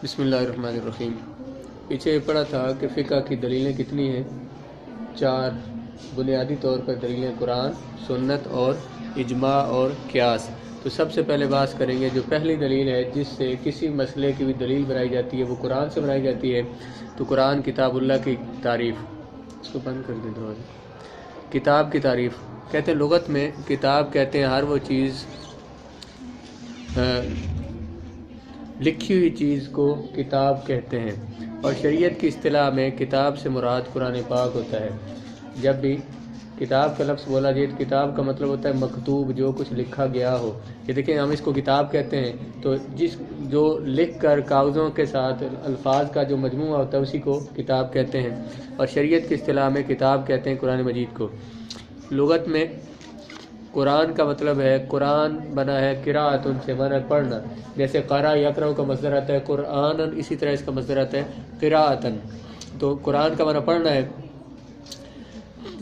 بسم اللہ الرحمن الرحیم۔ پیچھے پڑھا تھا کہ فقہ کی دلیلیں کتنی ہیں؟ 4 بنیادی طور پر دلیلیں قرآن، سنت اور اجماع اور قیاس۔ تو سب سے پہلے بات کریں گے جو پہلی دلیل ہے جس سے کسی مسئلے کی بھی دلیل بنائی جاتی ہے، وہ قرآن سے بنائی جاتی ہے۔ تو قرآن کتاب اللہ کی تعریف، اس کو بند کر دیں دروازے۔ کتاب کی تعریف کہتے ہیں، لغت میں کتاب کہتے ہیں ہر وہ چیز لکھی ہوئی چیز کو کتاب کہتے ہیں، اور شریعت کی اصطلاح میں کتاب سے مراد قرآن پاک ہوتا ہے۔ جب بھی کتاب کا لفظ بولا جائے تو کتاب کا مطلب ہوتا ہے مکتوب، جو کچھ لکھا گیا ہو۔ یہ دیکھیں ہم اس کو کتاب کہتے ہیں، تو جو لکھ کر کاغذوں کے ساتھ الفاظ کا جو مجموعہ ہوتا ہے اسی کو کتاب کہتے ہیں، اور شریعت کی اصطلاح میں کتاب کہتے ہیں قرآن مجید کو۔ لغت میں قرآن کا مطلب ہے، قرآن بنا ہے قراءۃ سے، معنی پڑھنا، جیسے قرأ یقرأ کا مصدر آتا ہے قرآن، اسی طرح اس کا مصدر آتا ہے قراءۃ۔ تو قرآن کا معنی پڑھنا ہے،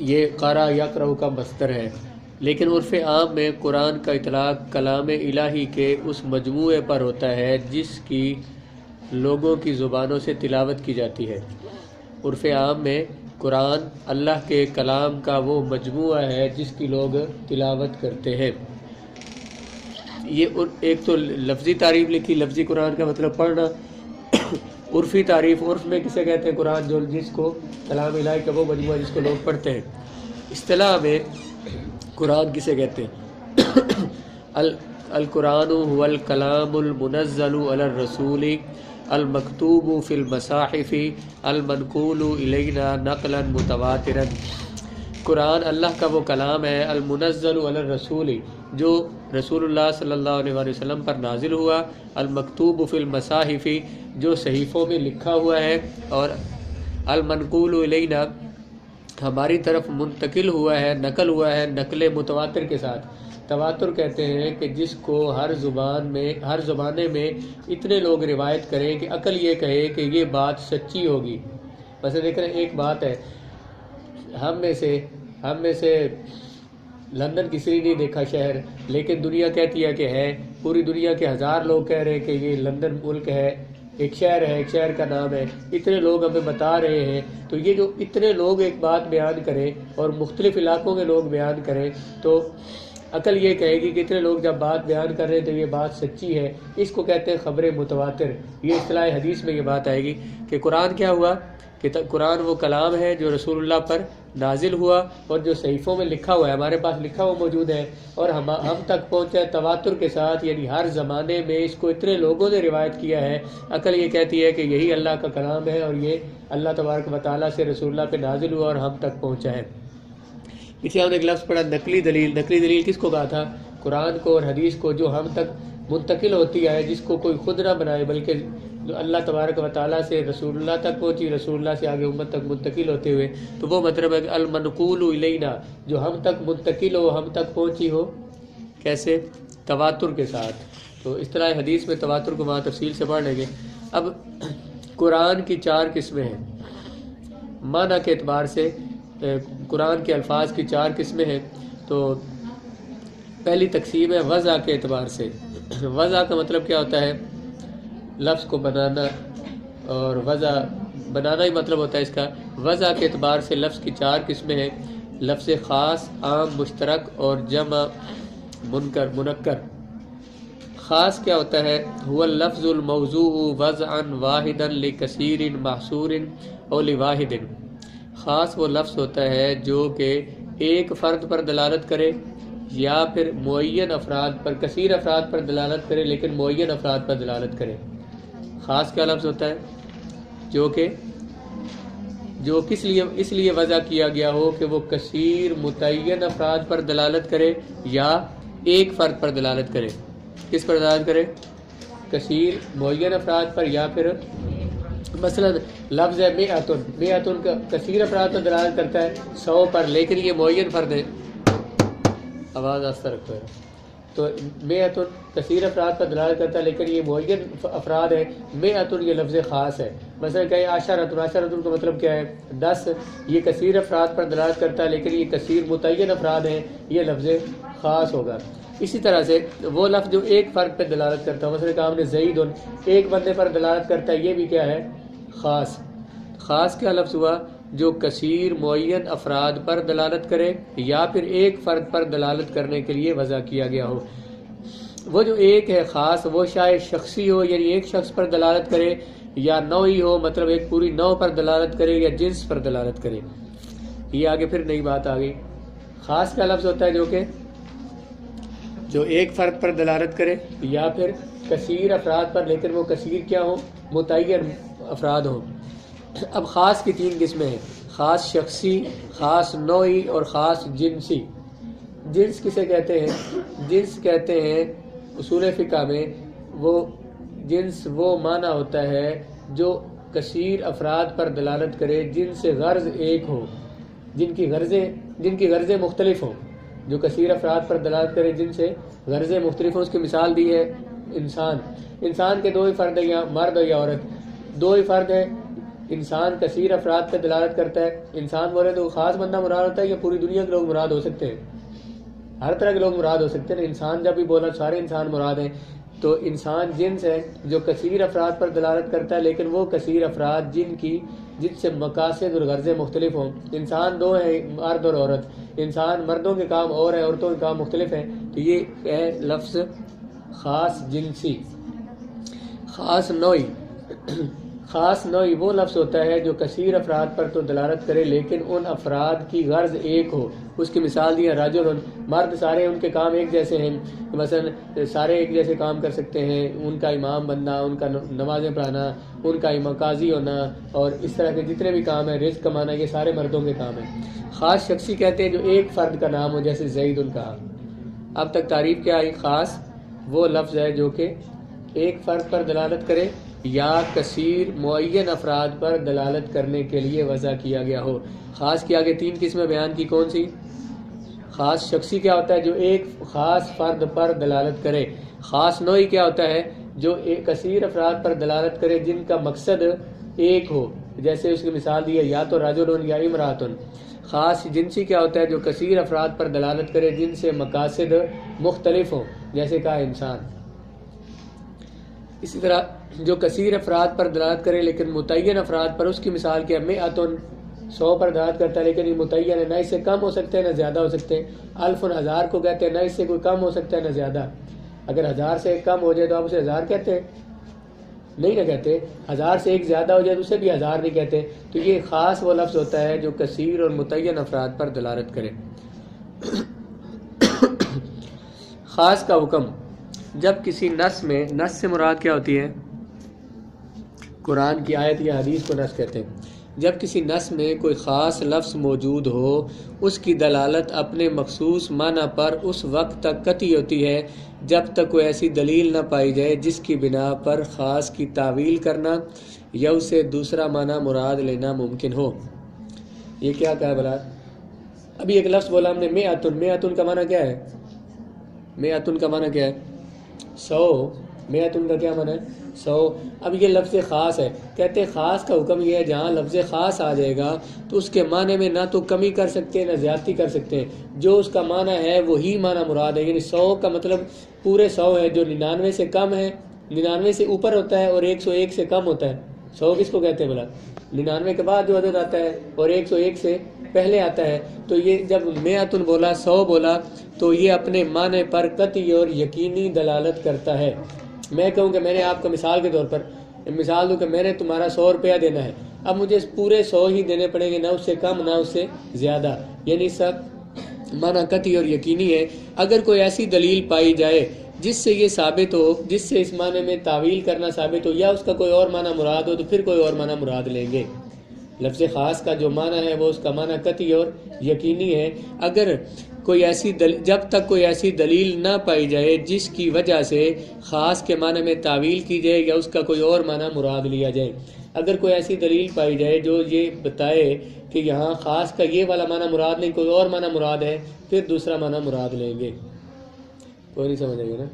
یہ قرأ یقرأ کا مصدر ہے۔ لیکن عرف عام میں قرآن کا اطلاق کلام الہی کے اس مجموعے پر ہوتا ہے جس کی لوگوں کی زبانوں سے تلاوت کی جاتی ہے۔ عرف عام میں قرآن اللہ کے کلام کا وہ مجموعہ ہے جس کی لوگ تلاوت کرتے ہیں۔ یہ ایک تو لفظی تعریف لکھی، لفظی قرآن کا مطلب پڑھنا۔ عرفی تعریف، عرف میں کسے کہتے ہیں؟ قرآن جو جس کو کلام الہی کا وہ مجموعہ جس کو لوگ پڑھتے ہیں۔ اصطلاح میں قرآن کسے کہتے ہیں؟ القرآن هو الکلام المنزل علی الرسول المکتوب فی المصاحف المنقول الینا نقلا متواترا۔ قرآن اللہ کا وہ کلام ہے، المنزل علی الرسول، جو رسول اللہ صلی اللہ علیہ وسلم پر نازل ہوا، المکتوب فی المصاحف، جو صحیفوں میں لکھا ہوا ہے، اور المنقول الینا، ہماری طرف منتقل ہوا ہے، نقل ہوا ہے، نقل متواتر کے ساتھ۔ تواتر کہتے ہیں کہ جس کو ہر زبانے میں اتنے لوگ روایت کریں کہ عقل یہ کہے کہ یہ بات سچی ہوگی۔ بس دیکھ رہے ہیں، ایک بات ہے، ہم میں سے لندن کسی نے نہیں دیکھا شہر، لیکن دنیا کہتی ہے کہ ہے، پوری دنیا کے 1000 لوگ کہہ رہے ہیں کہ یہ لندن ملک ہے، ایک شہر ہے، ایک شہر کا نام ہے، اتنے لوگ ہمیں بتا رہے ہیں۔ تو یہ جو اتنے لوگ ایک بات بیان کریں اور مختلف علاقوں کے لوگ بیان کریں، تو عقل یہ کہے گی کہ اتنے لوگ جب بات بیان کر رہے ہیں تو یہ بات سچی ہے۔ اس کو کہتے ہیں خبر متواتر۔ یہ اصطلاح حدیث میں یہ بات آئے گی کہ قرآن کیا ہوا، کہ قرآن وہ کلام ہے جو رسول اللہ پر نازل ہوا اور جو صحیفوں میں لکھا ہوا ہے، ہمارے پاس لکھا ہوا موجود ہے، اور ہم تک پہنچا ہے تواتر کے ساتھ، یعنی ہر زمانے میں اس کو اتنے لوگوں نے روایت کیا ہے۔ عقل یہ کہتی ہے کہ یہی اللہ کا کلام ہے اور یہ اللہ تبارک و تعالیٰ سے رسول اللہ پہ نازل ہوا اور ہم تک پہنچا ہے۔ پیچھے ہم نے ایک لفظ پڑھا نقلی دلیل۔ نقلی دلیل کس کو کہا تھا؟ قرآن کو اور حدیث کو، جو ہم تک منتقل ہوتی ہے، جس کو کوئی خود نہ بنائے بلکہ جو اللہ تبارک و تعالیٰ سے رسول اللہ تک پہنچی، رسول اللہ سے آگے امت تک منتقل ہوتے ہوئے۔ تو وہ مطلب ہے کہ المنقول الینا، جو ہم تک منتقل ہو، ہم تک پہنچی ہو، کیسے؟ تواتر کے ساتھ۔ تو اس طرح حدیث میں تواتر کو وہاں تفصیل سے پڑھ لیں گے۔ اب قرآن کی 4 قسمیں ہیں معنی کے اعتبار سے، قرآن کے الفاظ کی 4 قسمیں ہیں۔ تو پہلی تقسیم ہے وضع کے اعتبار سے۔ وضع کا مطلب کیا ہوتا ہے؟ لفظ کو بنانا، اور وضع بنانا ہی مطلب ہوتا ہے اس کا۔ وضع کے اعتبار سے لفظ کی 4 قسمیں ہیں، لفظ خاص، عام، مشترک اور جمع منکر۔ خاص کیا ہوتا ہے؟ هو اللفظ الموضوع وضعا واحدا لکثیر محصور او لواحد۔ خاص وہ لفظ ہوتا ہے جو کہ ایک فرد پر دلالت کرے یا پھر معین افراد پر، کثیر افراد پر دلالت کرے لیکن معین افراد پر دلالت کرے۔ خاص کیا لفظ ہوتا ہے؟ جو اس لیے وضع کیا گیا ہو کہ وہ کثیر متعین افراد پر دلالت کرے یا ایک فرد پر دلالت کرے۔ کس پر دلالت کرے؟ کثیر معین افراد پر، یا پھر مثلا لفظ ہے مئتن کا کثیر افراد پر دلالت کرتا ہے 100 پر، لیکن یہ معین فرد ہے، آواز آستہ رکھو ہے، تو مئتن کثیر افراد پر دلالت کرتا ہے لیکن یہ معین افراد ہے۔ مئتن یہ لفظ خاص ہے۔ مثلا کہ عشرۃ کا مطلب کیا ہے؟ 10۔ یہ کثیر افراد پر دلالت کرتا ہے لیکن یہ کثیر متعین افراد ہیں، یہ لفظ خاص ہوگا۔ اسی طرح سے وہ لفظ جو ایک فرد پر دلالت کرتا ہے، مثلا کہا ہم نے زیدن، ایک بندے پر دلالت کرتا ہے، یہ بھی کیا ہے؟ خاص۔ خاص کیا لفظ ہوا؟ جو کثیر معین افراد پر دلالت کرے یا پھر ایک فرد پر دلالت کرنے کے لیے وضع کیا گیا ہو۔ وہ جو ایک ہے خاص، وہ شاید شخصی ہو، یعنی ایک شخص پر دلالت کرے، یا نوعی ہو، مطلب ایک پوری نوع پر دلالت کرے، یا جنس پر دلالت کرے۔ یہ آگے پھر نئی بات آ گئی۔ خاص کا لفظ ہوتا ہے جو ایک فرد پر دلالت کرے یا پھر کثیر افراد پر، لیکن وہ کثیر کیا ہوں؟ متعین افراد ہوں۔ اب خاص کی 3 قسمیں ہیں: خاص شخصی، خاص نوعی اور خاص جنسی۔ جنس کسے کہتے ہیں؟ جنس کہتے ہیں اصول فقہ میں، وہ جنس وہ معنی ہوتا ہے جو کثیر افراد پر دلالت کرے جن سے غرض ایک ہو، جن کی غرضیں مختلف ہوں۔ جو کثیر افراد پر دلالت کرے جن سے غرضیں مختلف ہوں، اس کی مثال دی ہے انسان کے 2 ہی فرد ہیں، یا مرد یا عورت، 2 ہی فرد ہیں۔ انسان کثیر افراد پر دلالت کرتا ہے۔ انسان بولے تو خاص بندہ مراد ہوتا ہے، یا پوری دنیا کے لوگ مراد ہو سکتے ہیں؟ ہر طرح کے لوگ مراد ہو سکتے ہیں۔ انسان جب بھی بولا سارے انسان مراد ہیں، تو انسان جنس ہے جو کثیر افراد پر دلالت کرتا ہے، لیکن وہ کثیر افراد جن سے مقاصد اور غرضیں مختلف ہوں۔ انسان 2 ہیں، مرد اور عورت۔ انسان مردوں کے کام اور ہیں، عورتوں کے کام مختلف ہیں، تو یہ ہے لفظ خاص جنسی۔ خاص نوعی خاص نوعی وہ لفظ ہوتا ہے جو کثیر افراد پر تو دلالت کرے لیکن ان افراد کی غرض ایک ہو۔ اس کی مثال دی ہے رجل، مرد سارے ان کے کام ایک جیسے ہیں، مثلا سارے ایک جیسے کام کر سکتے ہیں، ان کا امام بننا، ان کا نمازیں پڑھانا، ان کا قاضی ہونا، اور اس طرح کے جتنے بھی کام ہیں، رزق کمانا، یہ سارے مردوں کے کام ہیں۔ خاص شخصی کہتے ہیں جو ایک فرد کا نام ہو، جیسے زید ان کا۔ اب تک تعریف کیا آئی؟ خاص وہ لفظ ہے جو کہ ایک فرد پر دلالت کرے یا کثیر معین افراد پر دلالت کرنے کے لیے وضع کیا گیا ہو۔ خاص کی آگے 3 قسمیں بیان کی، کون سی؟ خاص شخصی کیا ہوتا ہے؟ جو ایک خاص فرد پر دلالت کرے۔ خاص نوعی کیا ہوتا ہے؟ جو کثیر افراد پر دلالت کرے جن کا مقصد ایک ہو، جیسے اس کی مثال دی ہے یا تو رجل یا امراتن۔ خاص جنسی کیا ہوتا ہے؟ جو کثیر افراد پر دلالت کرے جن سے مقاصد مختلف ہوں، جیسے کہا انسان۔ اسی طرح جو کثیر افراد پر دلالت کرے لیکن متعین افراد پر، اس کی مثال کیا؟ مئتن، 100 پر دلالت کرتا ہے لیکن یہ متعین ہے، نہ اس سے کم ہو سکتے ہیں نہ زیادہ ہو سکتے ہیں۔ الف، 1000 کو کہتے ہیں، نہ اس سے کوئی کم ہو سکتا ہے نہ زیادہ۔ اگر 1000 سے ایک کم ہو جائے تو آپ اسے 1000 کہتے ہیں؟ نہیں نہ کہتے۔ 1000 سے ایک زیادہ ہو جائے تو اسے بھی 1000 نہیں کہتے۔ تو یہ خاص وہ لفظ ہوتا ہے جو کثیر اور متعین افراد پر دلالت کرے۔ خاص کا حکم جب کسی نص میں، نص سے مراد کیا ہوتی ہے؟ قرآن کی آیت یا حدیث کو نص کہتے ہیں۔ جب کسی نص میں کوئی خاص لفظ موجود ہو، اس کی دلالت اپنے مخصوص معنی پر اس وقت تک قطعی ہوتی ہے جب تک کوئی ایسی دلیل نہ پائی جائے جس کی بنا پر خاص کی تعویل کرنا یا اسے دوسرا معنی مراد لینا ممکن ہو۔ یہ کیا کہا بلا؟ ابھی ایک لفظ بولا ہم نے مئتن، مئتن کا معنی کیا ہے؟ مئتن کا معنی کیا ہے؟ 100۔ مئتن کا کیا معنی ہے؟ 100۔ اب یہ لفظ خاص ہے، کہتے خاص کا حکم یہ ہے جہاں لفظ خاص آ جائے گا تو اس کے معنی میں نہ تو کمی کر سکتے ہیں نہ زیادتی کر سکتے ہیں، جو اس کا معنی ہے وہی معنی مراد ہے۔ یعنی 100 کا مطلب پورے 100 ہے، جو 99 سے کم ہے، 99 سے اوپر ہوتا ہے اور 101 سے کم ہوتا ہے۔ 100 کس کو کہتے ہیں بلا؟ 99 کے بعد جو عدد آتا ہے اور 101 سے پہلے آتا ہے۔ تو یہ جب مئتن بولا، 100 بولا، تو یہ اپنے معنی پر قطعی اور یقینی دلالت کرتا ہے۔ میں کہوں کہ میں نے آپ کو مثال کے طور پر مثال دوں کہ میں نے تمہارا 100 روپیہ دینا ہے، اب مجھے پورے 100 ہی دینے پڑیں گے، نہ اس سے کم نہ اس سے زیادہ، یعنی سب معنی قطعی اور یقینی ہے۔ اگر کوئی ایسی دلیل پائی جائے جس سے یہ ثابت ہو، جس سے اس معنی میں تعویل کرنا ثابت ہو، یا اس کا کوئی اور معنی مراد ہو، تو پھر کوئی اور معنی مراد لیں گے۔ لفظ خاص کا جو معنی ہے وہ اس کا معنی قطعی اور یقینی ہے۔ اگر کوئی ایسی جب تک کوئی ایسی دلیل نہ پائی جائے جس کی وجہ سے خاص کے معنی میں تعویل کی جائے یا اس کا کوئی اور معنی مراد لیا جائے۔ اگر کوئی ایسی دلیل پائی جائے جو یہ بتائے کہ یہاں خاص کا یہ والا معنی مراد نہیں، کوئی اور معنی مراد ہے، پھر دوسرا معنی مراد لیں گے۔ کوئی نہیں سمجھ آئے گا نا؟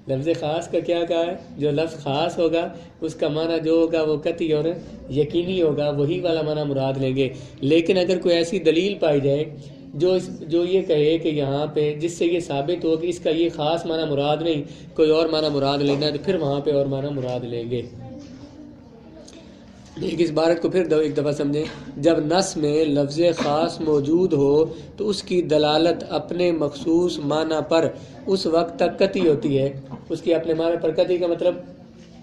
لفظ خاص کا کیا کہا ہے؟ جو لفظ خاص ہوگا اس کا معنی جو ہوگا وہ قطعی اور یقینی ہوگا، وہی والا معنی مراد لیں گے۔ لیکن اگر کوئی ایسی دلیل پائی جائے جو یہ کہے کہ یہاں پہ جس سے یہ ثابت ہو کہ اس کا یہ خاص معنی مراد نہیں کوئی اور معنی مراد لینا ہے تو پھر وہاں پہ اور معنی مراد لیں گے۔ ایک اس عبارت کو پھر ایک دفعہ سمجھیں، جب نص میں لفظ خاص موجود ہو تو اس کی دلالت اپنے مخصوص معنی پر اس وقت تک قطعی ہوتی ہے، اس کی اپنے معنی پر قطعی کا مطلب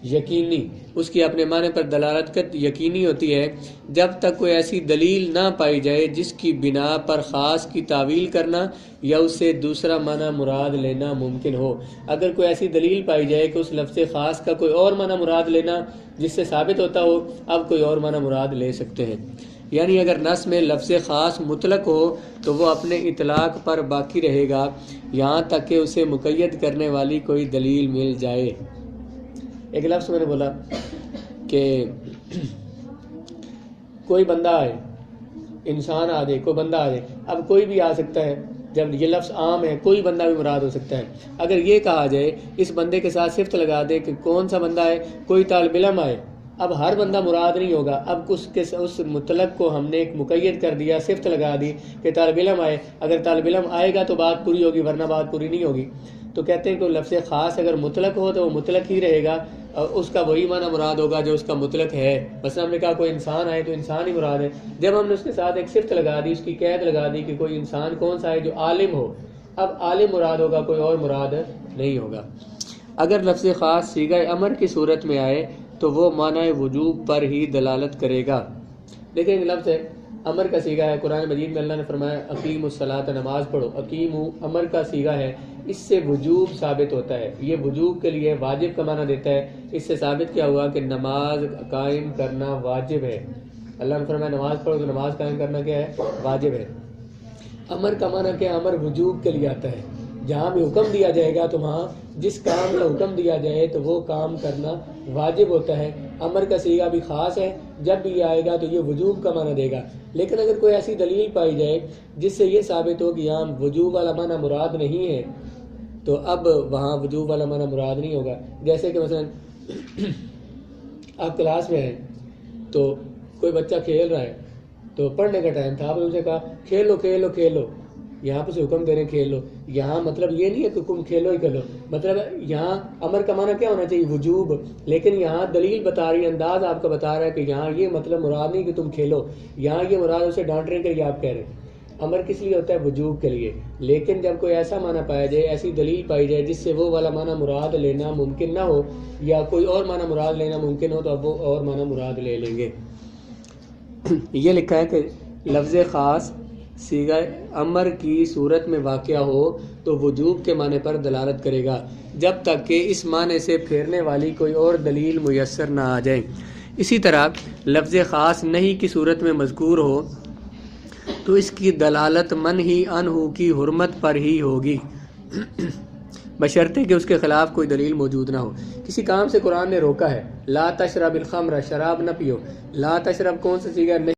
یقینی، اس کی اپنے معنی پر دلالت یقینی ہوتی ہے جب تک کوئی ایسی دلیل نہ پائی جائے جس کی بنا پر خاص کی تعویل کرنا یا اس سے دوسرا معنی مراد لینا ممکن ہو۔ اگر کوئی ایسی دلیل پائی جائے کہ اس لفظ خاص کا کوئی اور معنی مراد لینا جس سے ثابت ہوتا ہو اب کوئی اور معنی مراد لے سکتے ہیں، یعنی اگر نص میں لفظ خاص مطلق ہو تو وہ اپنے اطلاق پر باقی رہے گا یہاں تک کہ اسے مقید کرنے والی کوئی دلیل مل جائے۔ ایک لفظ میں نے بولا کہ کوئی بندہ آئے، انسان آ جائے، کوئی بندہ آ جائے، اب کوئی بھی آ سکتا ہے، جب یہ لفظ عام ہے کوئی بندہ بھی مراد ہو سکتا ہے۔ اگر یہ کہا جائے اس بندے کے ساتھ صفت لگا دے کہ کون سا بندہ ہے، کوئی طالب علم آئے، اب ہر بندہ مراد نہیں ہوگا، اب اس مطلق کو ہم نے ایک مقید کر دیا، صفت لگا دی کہ طالب علم آئے، اگر طالب علم آئے گا تو بات پوری ہوگی ورنہ بات پوری نہیں ہوگی۔ تو کہتے ہیں کہ لفظ خاص اگر مطلق ہو تو وہ مطلق ہی رہے گا اور اس کا وہی معنی مراد ہوگا جو اس کا مطلق ہے۔ مثلا ہم نے کہا کوئی انسان آئے تو انسان ہی مراد ہے، جب ہم نے اس کے ساتھ ایک صفت لگا دی، اس کی قید لگا دی کہ کوئی انسان کون سا ہے جو عالم ہو، اب عالم مراد ہوگا، کوئی اور مراد نہیں ہوگا۔ اگر لفظ خاص صیغہ امر کی صورت میں آئے تو وہ معنی وجوب پر ہی دلالت کرے گا۔ دیکھیں لفظ امر کا صیغہ ہے، قرآن مجید میں اللہ نے فرمایا اقیم الصلاۃ، نماز پڑھو، اقیم امر کا صیغہ ہے، اس سے وجوب ثابت ہوتا ہے، یہ وجوب کے لیے واجب کا معنی دیتا ہے۔ اس سے ثابت کیا ہوا کہ نماز قائم کرنا واجب ہے، اللہ نے فرمایا نماز پڑھو تو نماز قائم کرنا کیا ہے، واجب ہے۔ امر کا معنی کیا، امر وجوب کے لیے آتا ہے، جہاں بھی حکم دیا جائے گا تو وہاں جس کام کا حکم دیا جائے تو وہ کام کرنا واجب ہوتا ہے۔ امر کا صیغہ بھی خاص ہے، جب بھی یہ آئے گا تو یہ وجوب کا معنی دے گا، لیکن اگر کوئی ایسی دلیل پائی جائے جس سے یہ ثابت ہو کہ یہاں وجوب والا معنی مراد نہیں ہے تو اب وہاں وجوب والا معنی مراد نہیں ہوگا۔ جیسے کہ مثلا آپ کلاس میں ہیں تو کوئی بچہ کھیل رہا ہے تو پڑھنے کا ٹائم تھا، آپ نے اسے کہا کھیلو کھیلو کھیلو، یہاں پہ سے حکم دے رہے ہیں کھیلو، یہاں مطلب یہ نہیں ہے کہ تم کھیلو ہی کھیلو، مطلب یہاں امر کا معنی کیا ہونا چاہیے، وجوب، لیکن یہاں دلیل بتا رہی ہے، انداز آپ کا بتا رہا ہے کہ یہاں یہ مطلب مراد نہیں کہ تم کھیلو، یہاں یہ مراد اسے ڈانٹنے کے لیے آپ کہہ رہے ہیں۔ امر کس لیے ہوتا ہے، وجوب کے لیے، لیکن جب کوئی ایسا معنی پایا جائے، ایسی دلیل پائی جائے جس سے وہ والا معنی مراد لینا ممکن نہ ہو یا کوئی اور معنی مراد لینا ممکن ہو تو اب وہ اور معنی مراد لے لیں گے۔ یہ لکھا ہے کہ لفظ خاص صیغہ امر کی صورت میں واقع ہو تو وجوب کے معنی پر دلالت کرے گا جب تک کہ اس معنی سے پھیرنے والی کوئی اور دلیل میسر نہ آ جائے۔ اسی طرح لفظ خاص نہیں کی صورت میں مذکور ہو تو اس کی دلالت منہی عنہ کی حرمت پر ہی ہوگی بشرطے کہ اس کے خلاف کوئی دلیل موجود نہ ہو۔ کسی کام سے قرآن نے روکا ہے، لا تشرب الخمر، شراب نہ پیو، لا تشرب کون سا صیغہ، نہیں